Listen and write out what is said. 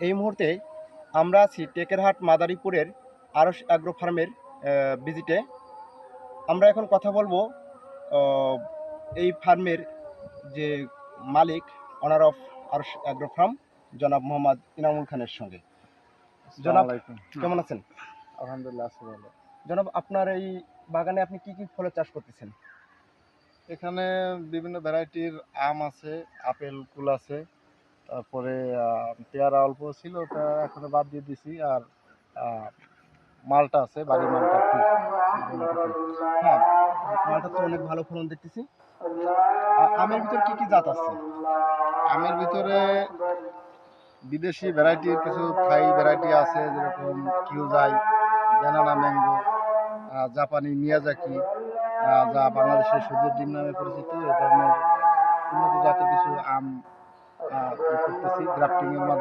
এই মুহূর্তে আমরা আছি টেকেরহাট মাদারীপুরের আরশ অ্যাগ্রো ফার্মের ভিজিটে। আমরা এখন কথা বলবো এই ফার্মের যে মালিক, owner of Arosh agro farm, জনাব মোহাম্মদ ইনামুল খানের সঙ্গে। জনাব, কেমন আছেন? আলহামদুলিল্লাহ আছি ভালো। জনাব, আপনার এই বাগানে আপনি কি কি ফলের চাষ করতেছেন? এখানে বিভিন্ন ভ্যারাইটির আম আছে, আপেল কুল আছে, তারপরে পেয়ারা অল্প ছিল, তা এখনো বাদ দিয়ে দিছি। আর মালটা আছে, বাড়ি মালটা হ্যাঁ, মালটা তো অনেক ভালো ফলন দেখতেছি। আমের ভিতর কি কি জাত আছে? আমের ভিতরে বিদেশি ভ্যারাইটির কিছু থাই ভ্যারাইটি আছে, যেরকম কিউজাই, ব্যানানা ম্যাঙ্গো, জাপানি মিয়াজাকি, যা বাংলাদেশের সূর্যের ডিম নামে পরিচিত। এ ধরনের উন্নত জাতের কিছু আম করতেছি গ্রাফটিংয়ের মাধ্যমে।